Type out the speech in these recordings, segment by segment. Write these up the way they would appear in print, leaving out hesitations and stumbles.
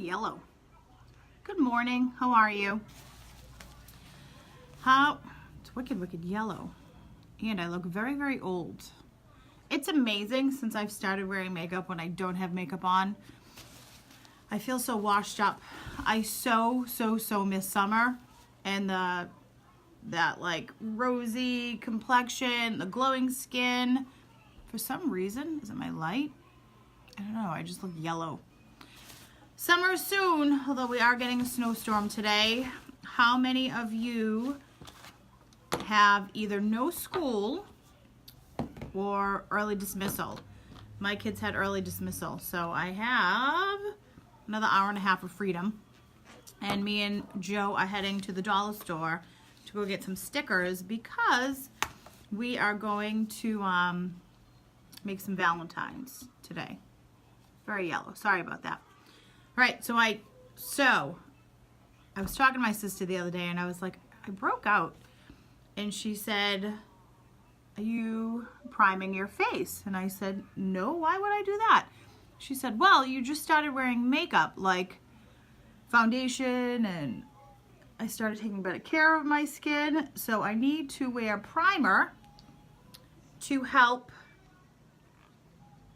yellow. Good morning. How are you? It's wicked yellow. And I look very old. It's amazing since I've started wearing makeup when I don't have makeup on. I feel so washed up. I so miss summer and that like rosy complexion, the glowing skin. For some reason, is it my light? I don't know, I just look yellow. Summer soon, although we are getting a snowstorm today. How many of you have either no school or early dismissal? My kids had early dismissal, so I have another hour and a half of freedom. And me and Joe are heading to the dollar store to go get some stickers because we are going to make some Valentines today. Very yellow. Sorry about that. All right, so I was talking to my sister the other day and I was like, I broke out. And she said, are you priming your face? And I said, no, why would I do that? She said, well, you just started wearing makeup, like foundation, and I started taking better care of my skin, so I need to wear primer to help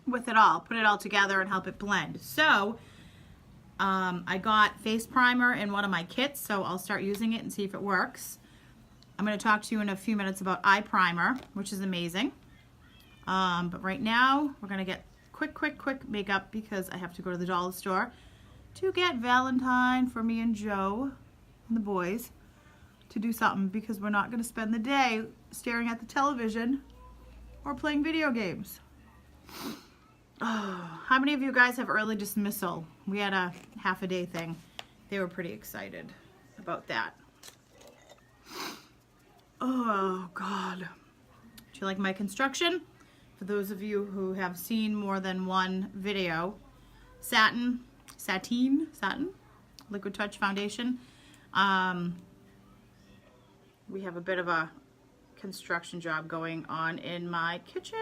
with it all, put it all together and help it blend. So I got face primer in one of my kits, so I'll start using it and see if it works. I'm going to talk to you in a few minutes about eye primer, which is amazing. But right now, we're going to get quick makeup because I have to go to the dollar store to get Valentine for me and Joe and the boys to do something because we're not going to spend the day staring at the television or playing video games. Oh, how many of you guys have early dismissal? We had a half a day thing. They were pretty excited about that. Oh God. Do you like my construction? For those of you who have seen more than one video, Satin Liquid Touch Foundation. We have a bit of a construction job going on in my kitchen.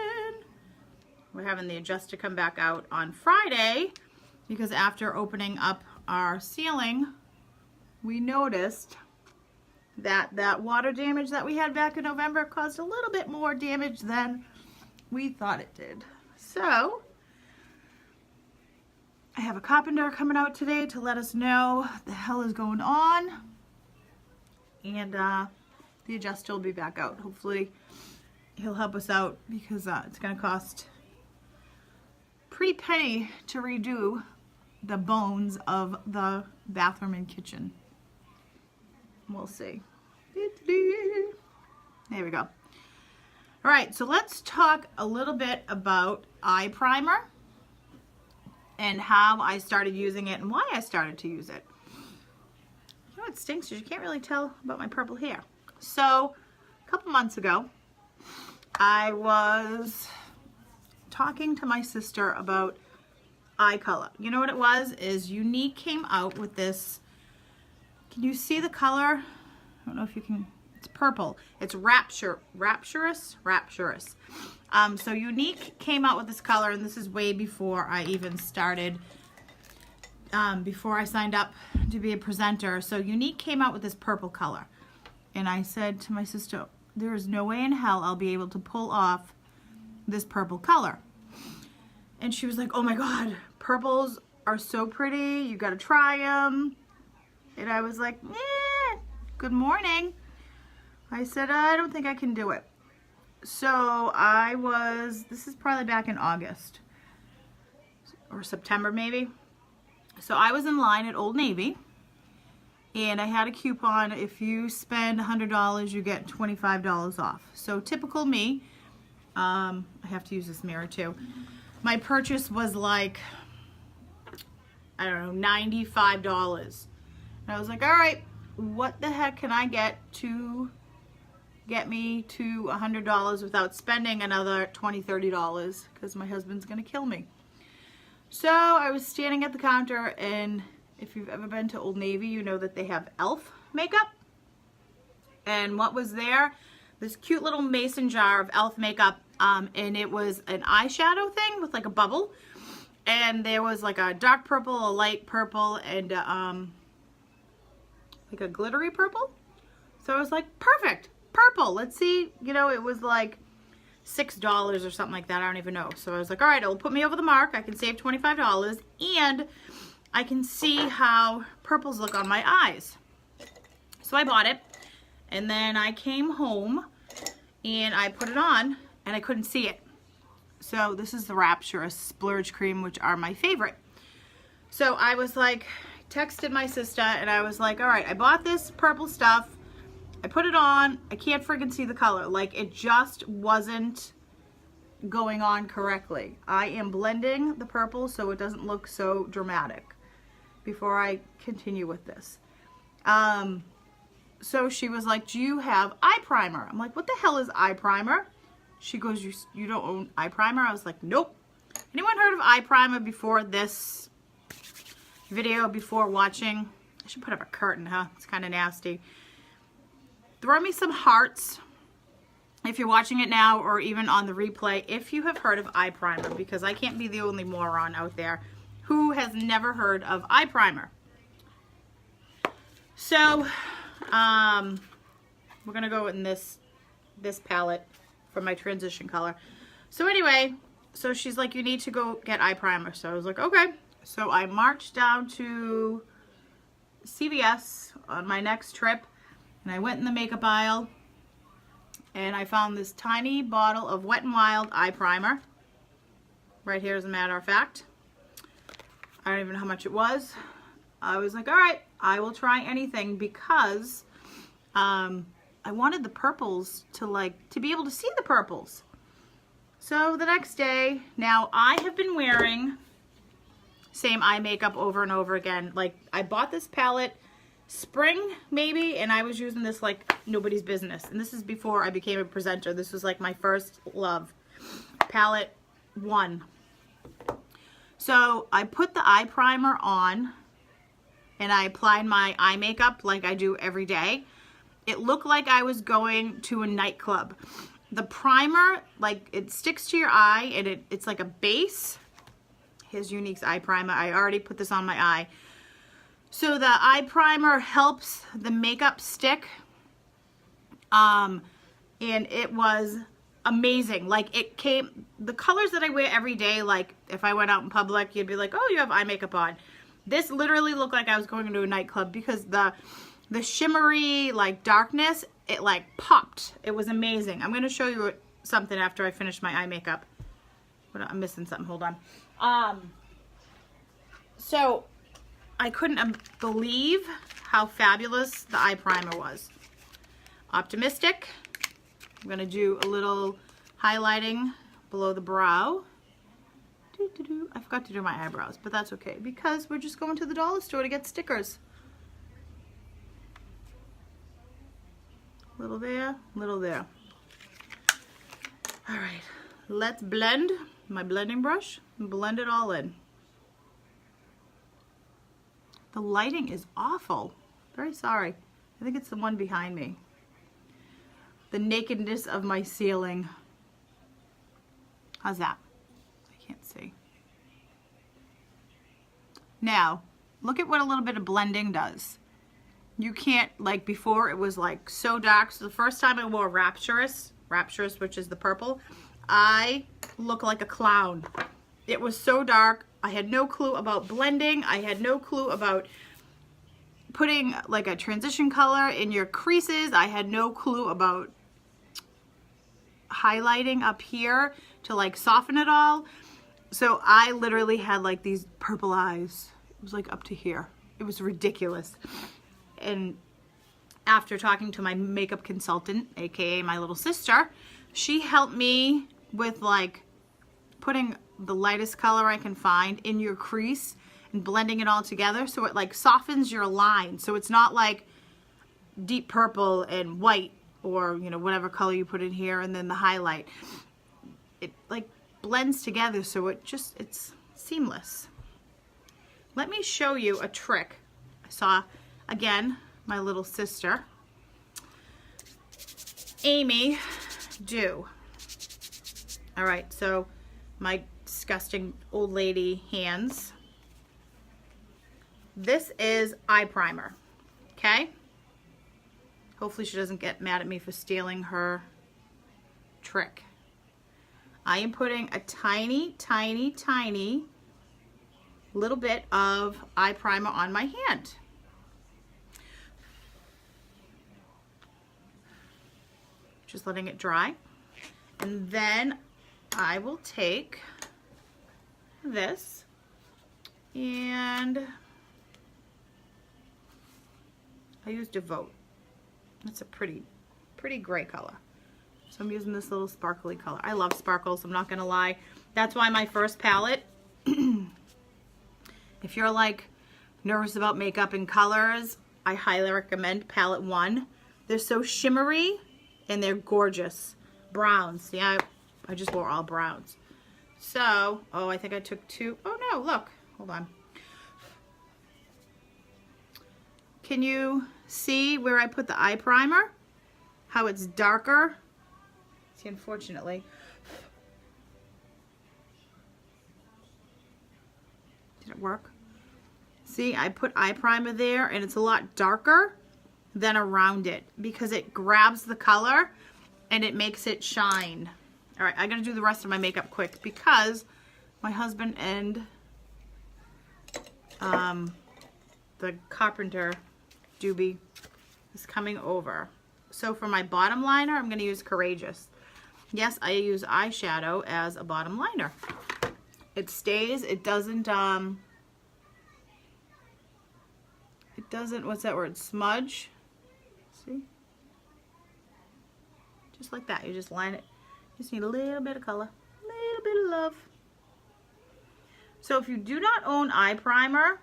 We're having the adjuster come back out on Friday because after opening up our ceiling, we noticed that water damage that we had back in November caused a little bit more damage than we thought it did. So I have a carpenter coming out today to let us know what the hell is going on, and the adjuster will be back out. Hopefully he'll help us out because it's going to cost pretty penny to redo the bones of the bathroom and kitchen. We'll see. There we go. All right, so let's talk a little bit about eye primer and how I started using it and why I started to use it. You know what stinks is you can't really tell about my purple hair. So a couple months ago, I was talking to my sister about eye color. You know what it was? Is Younique came out with this. Can you see the color? I don't know if you can. It's purple. It's rapturous. So Younique came out with this color, and this is way before I even started, before I signed up to be a presenter. So Younique came out with this purple color. And I said to my sister, there is no way in hell I'll be able to pull off this purple color. And she was like, oh my God, purples are so pretty. You got to try them. And I was like, good morning. I said, I don't think I can do it. So this is probably back in August or September maybe. So I was in line at Old Navy and I had a coupon. If you spend $100, you get $25 off. So typical me, I have to use this mirror too. My purchase was like, I don't know, $95. And I was like, all right, what the heck can I get to get me to $100 without spending another $20, $30 because my husband's gonna kill me. So I was standing at the counter, and if you've ever been to Old Navy, you know that they have e.l.f. makeup. And what was there? This cute little mason jar of e.l.f. makeup, and it was an eyeshadow thing with like a bubble. And there was like a dark purple, a light purple, and like a glittery purple. So I was like, perfect, purple. Let's see, you know, it was like $6 or something like that. I don't even know. So I was like, all right, it'll put me over the mark. I can save $25 and I can see how purples look on my eyes. So I bought it and then I came home and I put it on and I couldn't see it. So this is the Rapturous Splurge Cream, which are my favorite. So I was like, texted my sister and I was like, all right, I bought this purple stuff. I put it on, I can't friggin' see the color. Like, it just wasn't going on correctly. I am blending the purple so it doesn't look so dramatic before I continue with this. So she was like, do you have eye primer? I'm like, what the hell is eye primer? She goes, you don't own eye primer? I was like, nope. Anyone heard of eye primer before this video, before watching? I should put up a curtain, huh? It's kind of nasty. Throw me some hearts if you're watching it now or even on the replay if you have heard of eye primer, because I can't be the only moron out there who has never heard of eye primer. So we're gonna go in this palette for my transition color. So anyway, so she's like, you need to go get eye primer. So I was like, okay. So I marched down to CVS on my next trip. And I went in the makeup aisle and I found this tiny bottle of Wet n Wild eye primer. Right here, as a matter of fact. I don't even know how much it was. I was like, all right, I will try anything because I wanted the purples to be able to see the purples. So the next day, now I have been wearing same eye makeup over and over again. Like, I bought this palette spring maybe, and I was using this like nobody's business, and this is before I became a presenter. This was like my first love. Palette 1. So I put the eye primer on and I applied my eye makeup like I do every day. It looked like I was going to a nightclub. The primer, like, it sticks to your eye and it's like a base. Here's Younique's eye primer. I already put this on my eye. So the eye primer helps the makeup stick, and it was amazing. Like, it came, the colors that I wear every day, like if I went out in public, you'd be like, oh, you have eye makeup on. This literally looked like I was going to a nightclub because the shimmery, like, darkness, it like popped. It was amazing. I'm going to show you something after I finish my eye makeup. But I'm missing something, hold on. So I couldn't believe how fabulous the eye primer was. Optimistic. I'm going to do a little highlighting below the brow. I forgot to do my eyebrows, but that's okay because we're just going to the dollar store to get stickers. Little there, little there. All right, let's blend my blending brush and blend it all in. The lighting is awful. Very sorry. I think it's the one behind me. The nakedness of my ceiling. How's that? I can't see. Now, look at what a little bit of blending does. You can't, like before it was like so dark. So the first time I wore Rapturous, which is the purple, I look like a clown. It was so dark. I had no clue about blending. I had no clue about putting like a transition color in your creases. I had no clue about highlighting up here to like soften it all. So I literally had like these purple eyes. It was like up to here. It was ridiculous. And after talking to my makeup consultant, aka my little sister, she helped me with like putting the lightest color I can find in your crease and blending it all together so it like softens your line. So it's not like deep purple and white or, you know, whatever color you put in here and then the highlight. It like blends together so it's seamless. Let me show you a trick I saw, again, my little sister Amy do. All right, so my disgusting old lady hands. This is eye primer, okay? Hopefully she doesn't get mad at me for stealing her trick. I am putting a tiny, tiny, tiny little bit of eye primer on my hand. Just letting it dry. And then I will take this and I used Devote. It's a pretty gray color. So I'm using this little sparkly color. I love sparkles, I'm not gonna lie. That's why my first palette, if you're like nervous about makeup and colors, I highly recommend palette 1. They're so shimmery and they're gorgeous. Browns, see, I just wore all browns. So, oh, I think I took 2. Oh no, look, hold on. Can you see where I put the eye primer? How it's darker? See, unfortunately. Did it work? See, I put eye primer there and it's a lot darker than around it because it grabs the color and it makes it shine. All right, I gotta do the rest of my makeup quick because my husband and the carpenter doobie is coming over. So for my bottom liner, I'm gonna use Courageous. Yes, I use eyeshadow as a bottom liner. It stays, it doesn't, what's that word, smudge? See? Just like that, you just line it. Just need a little bit of color, a little bit of love. So if you do not own eye primer,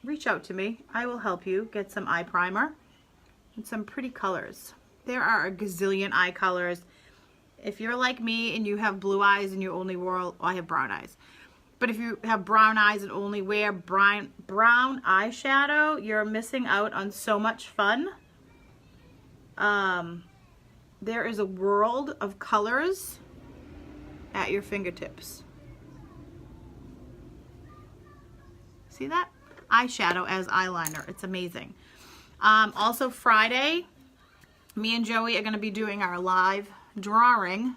reach out to me. I will help you get some eye primer and some pretty colors. There are a gazillion eye colors. If you're like me and you have blue eyes and you only wear, well, I have brown eyes. But if you have brown eyes and only wear brown eyeshadow, you're missing out on so much fun. There is a world of colors at your fingertips. See that? Eyeshadow as eyeliner. It's amazing. Also Friday, me and Joey are going to be doing our live drawing.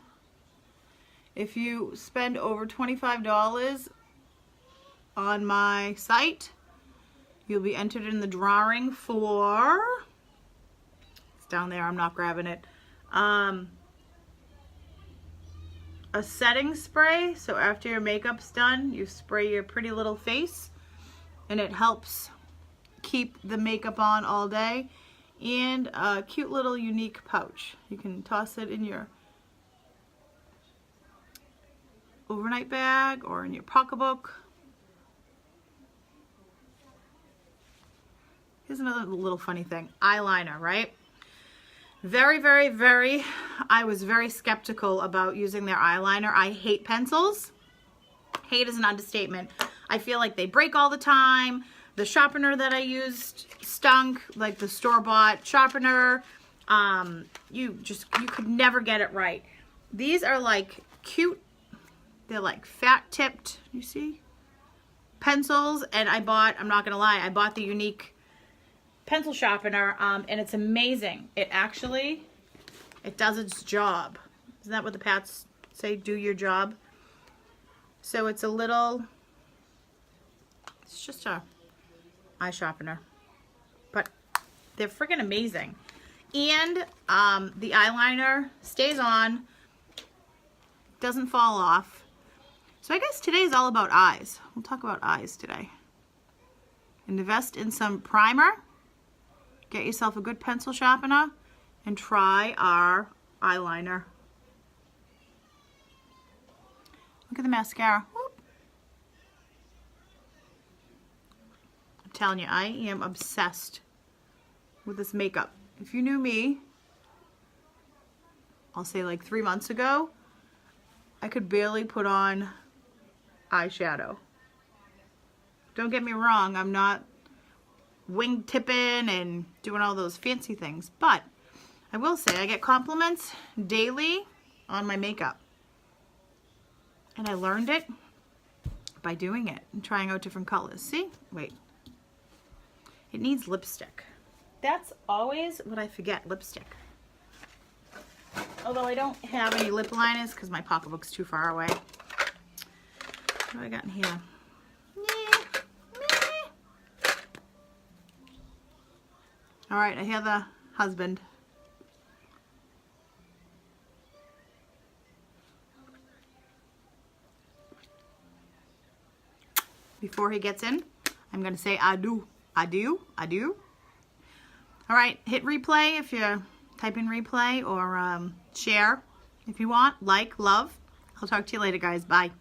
If you spend over $25 on my site, you'll be entered in the drawing for, it's down there, I'm not grabbing it, a setting spray. So after your makeup's done, you spray your pretty little face and it helps keep the makeup on all day. And a cute little unique pouch. You can toss it in your overnight bag or in your pocketbook. Here's another little funny thing. Eyeliner, right? I was very skeptical about using their eyeliner. I hate pencils. Hate is an understatement. I feel like they break all the time. The sharpener that I used stunk, like the store-bought sharpener. You could never get it right. These are like cute, they're like fat-tipped, you see? Pencils, and I bought, I'm not gonna lie, I bought the Unique pencil sharpener, and it's amazing. It does its job. Isn't that what the Pats say, do your job? So it's a little, it's just a eye sharpener, but they're freaking amazing. And the eyeliner stays on, doesn't fall off. So I guess today is all about eyes. We'll talk about eyes today. Invest in some primer, get yourself a good pencil sharpener, and try our eyeliner. Look at the mascara. Whoop. I'm telling you, I am obsessed with this makeup. If you knew me, I'll say like 3 months ago, I could barely put on eyeshadow. Don't get me wrong, I'm not wing tipping and doing all those fancy things, but I will say I get compliments daily on my makeup. And I learned it by doing it and trying out different colors. See? Wait. It needs lipstick. That's always what I forget, lipstick. Although I don't have any lip liners because my pocketbook's too far away. What do I got in here? All right, I hear the husband. Before he gets in, I'm going to say adieu, adieu, adieu. All right, hit replay if you type in replay, or share if you want, like, love. I'll talk to you later, guys. Bye.